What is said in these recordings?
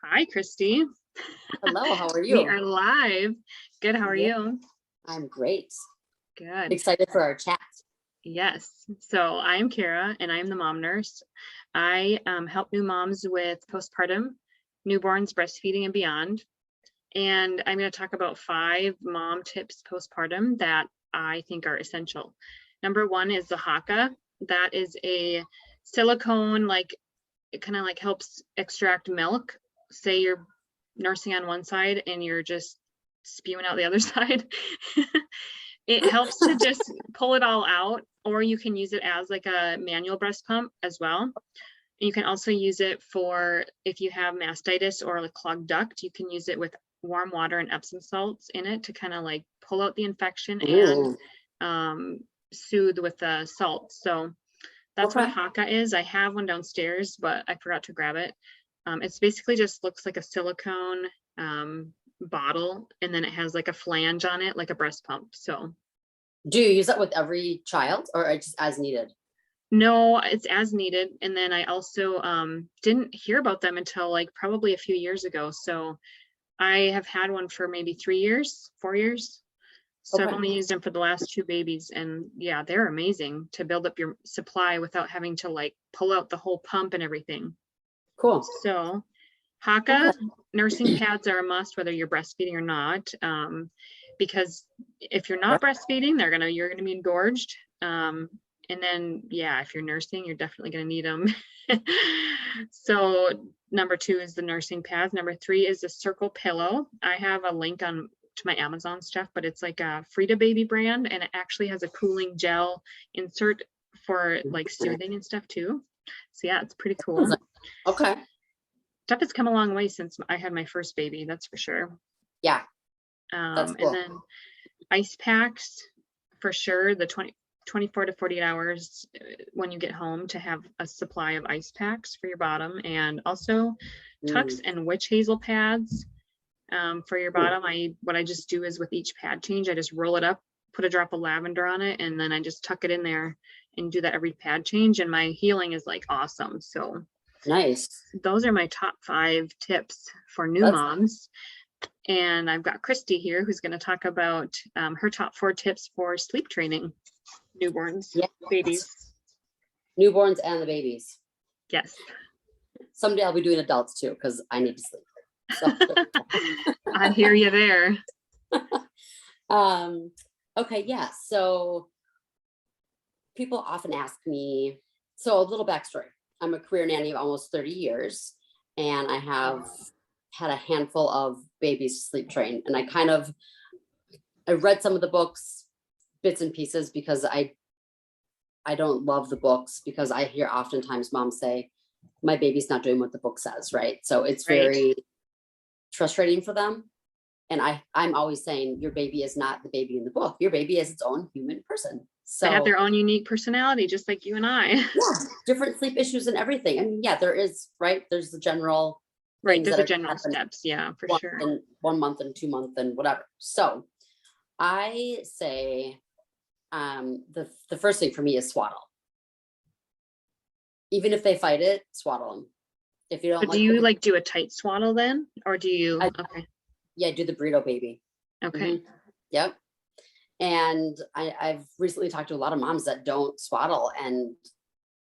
Hi, Christy. Hello, how are We you? are live. Good. How are Yeah, you? I'm great. Good. Excited for our chat. Yes. So I'm Kara and I'm the mom nurse. I help new moms with postpartum, newborns, breastfeeding, and beyond. And I'm going to talk about 5 mom tips postpartum that I think are essential. Number 1 is the Haka. That is a silicone, like it kind of like helps extract milk. Say you're nursing on one side and you're just spewing out the other side. It helps to just pull it all out, or you can use it as like a manual breast pump as well. You can also use it for if you have mastitis or a clogged duct, you can use it with warm water and Epsom salts in it to kind of like pull out the infection and soothe with the salt. So that's what Haka is. I have one downstairs, but I forgot to grab it. It's basically just looks like a silicone bottle, and then it has like a flange on it, like a breast pump. So do you use that with every child or just as needed? No, it's as needed. And then I also didn't hear about them until like probably a few years ago. So I have had one for maybe 3 years, 4 years. So I've only used them for the last 2 babies, and yeah, they're amazing to build up your supply without having to like pull out the whole pump and everything. Cool. So Haka nursing pads are a must, whether you're breastfeeding or not, because if you're not breastfeeding, you're gonna be engorged. And then, yeah, if you're nursing, you're definitely gonna need them. So number 2 is the nursing pads. Number 3 is the Circle pillow. I have a link on to my Amazon stuff, but it's like a Frida Baby brand, and it actually has a cooling gel insert for like soothing and stuff too. So yeah, it's pretty cool. Okay. Stuff has come a long way since I had my first baby, that's for sure. Yeah. That's cool. And then ice packs for sure, the 24 to 48 hours when you get home, to have a supply of ice packs for your bottom, and also tucks and witch hazel pads for your bottom. What I just do is with each pad change, I just roll it up, put a drop of lavender on it, and then I just tuck it in there and do that every pad change, and my healing is like awesome. So nice. Those are my top 5 tips for new moms. And I've got Christy here who's going to talk about her top 4 tips for sleep training newborns, babies. Newborns and the babies. Yes. Someday I'll be doing adults too, because I need to sleep. So. I hear you there. Okay, yeah. So people often ask me, so a little backstory. I'm a career nanny of almost 30 years, and I have had a handful of babies sleep train. And I read some of the books, bits and pieces, because I don't love the books, because I hear oftentimes moms say, my baby's not doing what the book says, right? So it's very frustrating for them. And I'm always saying, your baby is not the baby in the book. Your baby is its own human person. So they have their own unique personality, just like you and I. Yeah, different sleep issues and everything. I mean, yeah, there is, right? There's the general there's the general steps, yeah, for sure. And 1 month and 2 months and whatever. So I say the first thing for me is swaddle. Even if they fight it, swaddle them. If you don't, do you like do a tight swaddle then, or do you? Yeah, do the burrito baby. Okay. Yep. And I've recently talked to a lot of moms that don't swaddle, and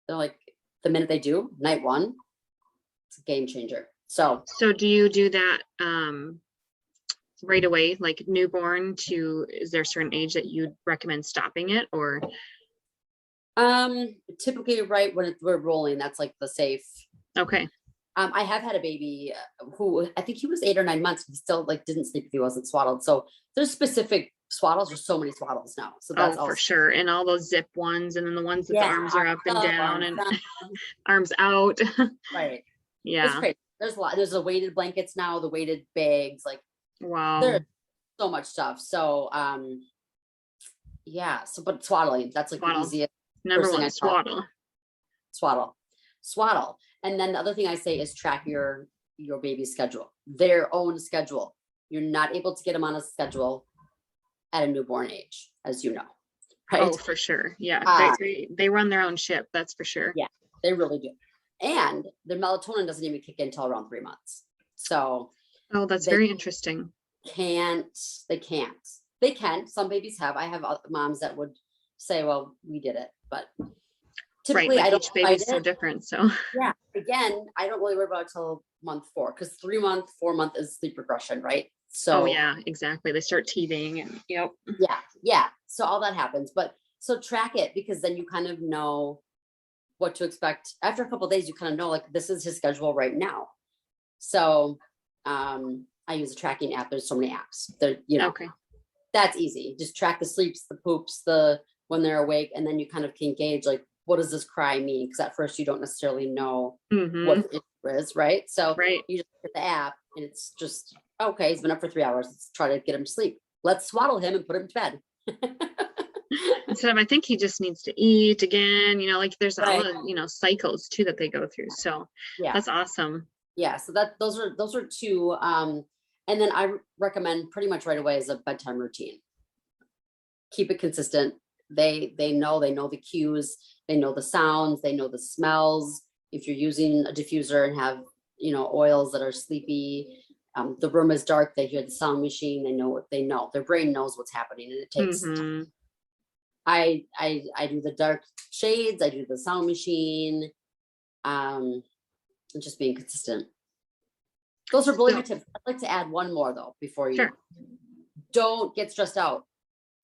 they're like, the minute they do, night 1, it's a game changer. So do you do that right away, like newborn to, is there a certain age that you'd recommend stopping it, or? Typically right when we're rolling, that's like the safe. Okay. I have had a baby who I think he was 8 or 9 months. He still like didn't sleep if he wasn't swaddled. So there's specific swaddles. There's so many swaddles now. So that's for sure. And all those zip ones, and then the ones that the arms are up and down and arms out. Right. Yeah. It's crazy. There's a lot. There's the weighted blankets now, the weighted bags, like wow. There's so much stuff. So yeah. So but swaddling, that's like the easiest. Number 1, Swaddle. And then the other thing I say is track your baby's schedule, their own schedule. You're not able to get them on a schedule at a newborn age, as you know. Right? Oh, for sure. Yeah. They run their own ship. That's for sure. Yeah, they really do. And their melatonin doesn't even kick in until around 3 months. So Oh, that's they very interesting. they can, some babies have, I have moms that would say, well, we did it, but Right, typically but I don't each baby fight is so it. different. So, Yeah. Again, I don't really worry about it till month 4, because 3-month, 4-month is sleep regression, right? oh So yeah, exactly. They start teething and yep. yeah. So all that happens. But so track it, because then you kind of know what to expect. After a couple of days, you kind of know, like, this is his schedule right now. So I use a tracking app. There's so many apps. Okay. That's easy. Just track the sleeps, the poops, the when they're awake, and then you kind of can gauge, like, what does this cry mean? Because at first you don't necessarily know Mm-hmm. what it is, right? So Right. you just get the app, and it's just, okay, he's been up for 3 hours. Let's try to get him to sleep. Let's swaddle him and put him to bed. Instead of, I think he just needs to eat again, like there's all Right. the, cycles too that they go through. So Yeah. that's awesome. Yeah. So those are two. And then I recommend pretty much right away is a bedtime routine. Keep it consistent. They know the cues, they know the sounds, they know the smells. If you're using a diffuser and have, oils that are sleepy, the room is dark, they hear the sound machine, they know what they know. Their brain knows what's happening, and it takes Mm-hmm. I do the dark shades, I do the sound machine, and just being consistent. Those are really good tips. I'd like to add one more though before you. Sure. Don't get stressed out,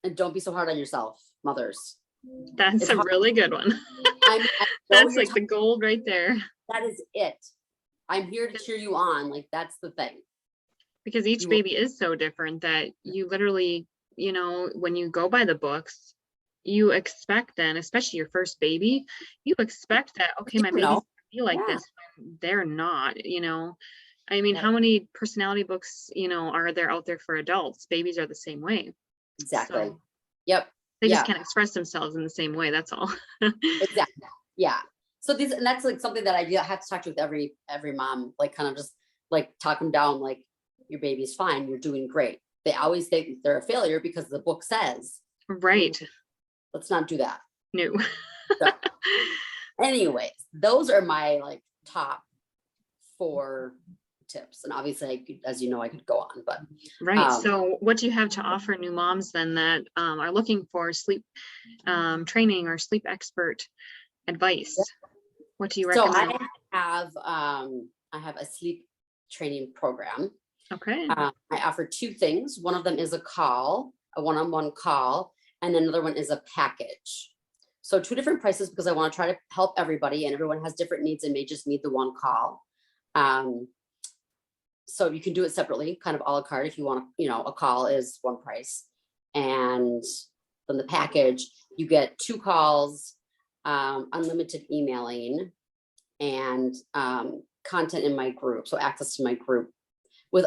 and don't be so hard on yourself, mothers. That's It's a hard. really good one. I know That's you're like the gold right there. That is it. I'm here to cheer you on. Like, that's the thing. Because each You will, baby is so different that you literally, when you go by the books, you expect then, especially your first baby, you expect that, okay, my baby's gonna be like Yeah. this when they're not, I mean, Yep. how many personality books, are there out there for adults? Babies are the same way. Exactly. So Yep. they just can't express themselves in the same way. That's all. Exactly. Yeah. So and that's like something that I have to talk to with every mom, like, kind of just like talk them down, like, your baby's fine, you're doing great. They always think they're a failure because the book says, Right. Let's not do that. No. So, anyways, those are my like top 4 tips, and obviously I could, as you know, I could go on, but right. So what do you have to offer new moms then that are looking for sleep training or sleep expert advice? What do you recommend? So I have a sleep training program. Okay. I offer 2 things. One of them is a one-on-one call, and another one is a package. So 2 different prices, because I want to try to help everybody, and everyone has different needs and may just need the one call. So you can do it separately, kind of a la carte. If you want, a call is one price, and then the package, you get 2 calls, unlimited emailing, and content in my group. So access to my group with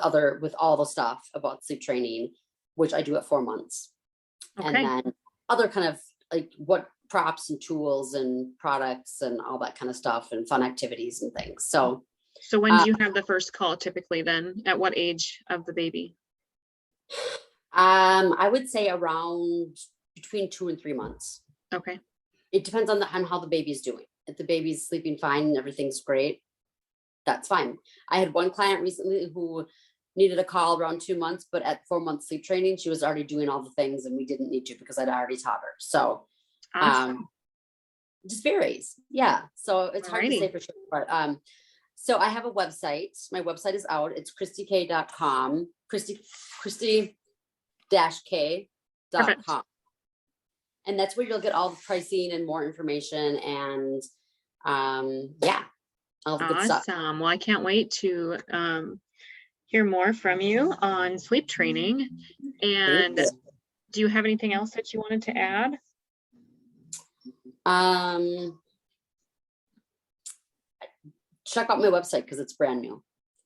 all the stuff about sleep training, which I do at 4 months. Okay. And then other kind of like what props and tools and products and all that kind of stuff, and fun activities and things. So when do you have the first call typically then? At what age of the baby? I would say around between 2 and 3 months. Okay. It depends on how the baby's doing. If the baby's sleeping fine and everything's great, that's fine. I had one client recently who needed a call around 2 months, but at 4 months sleep training, she was already doing all the things, and we didn't need to because I'd already taught her. So awesome. It just varies. Yeah. So it's hard to say for sure, but so I have a website. My website is out. It's christyk.com, christy-k.com. And that's where you'll get all the pricing and more information, and all the good stuff. Awesome. Well, I can't wait to hear more from you on sleep training. And do you have anything else that you wanted to add? Check out my website because it's brand new.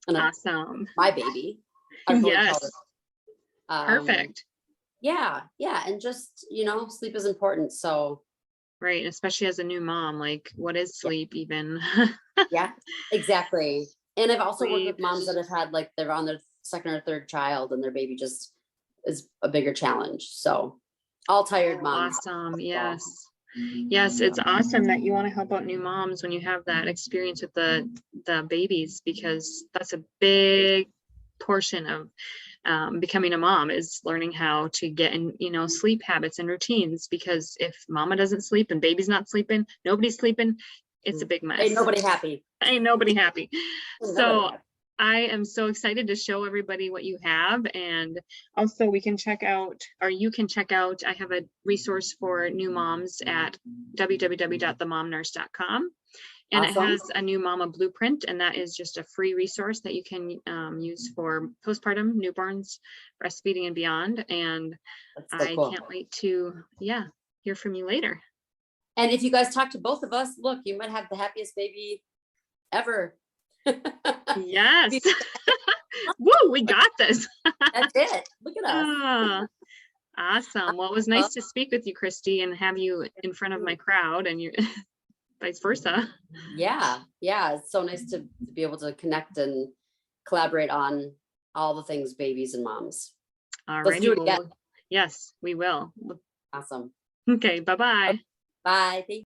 And awesome. My baby. Yes. Perfect. Yeah. And just, sleep is important. So. Right. Especially as a new mom, like, what is sleep even? Yeah, exactly. And I've also worked with moms that have had, like, they're on their 2nd or 3rd child and their baby just is a bigger challenge. So all tired moms. Awesome. Yes. Yes. It's awesome that you want to help out new moms when you have that experience with the the babies, because that's a big portion of becoming a mom, is learning how to get in, sleep habits and routines, because if mama doesn't sleep and baby's not sleeping, nobody's sleeping, it's a big mess. Ain't nobody happy. Ain't nobody happy. Ain't So nobody happy. I am so excited to show everybody what you have. And also we can check out, or you can check out, I have a resource for new moms at www.themomnurse.com. And Awesome. it has a new mama blueprint, and that is just a free resource that you can use for postpartum, newborns, breastfeeding, and beyond. And That's so cool. can't wait to, hear from you later. And if you guys talk to both of us, look, you might have the happiest baby ever. Yes. Woo, we got this. That's it. Look at us. Awesome. Well, it was nice to speak with you, Christy, and have you in front of my crowd, and you vice versa. Yeah. It's so nice to be able to connect and collaborate on all the things babies and moms. All Let's right. do it again. Yes, we will. Awesome. Okay. Bye-bye. Bye. Thank you.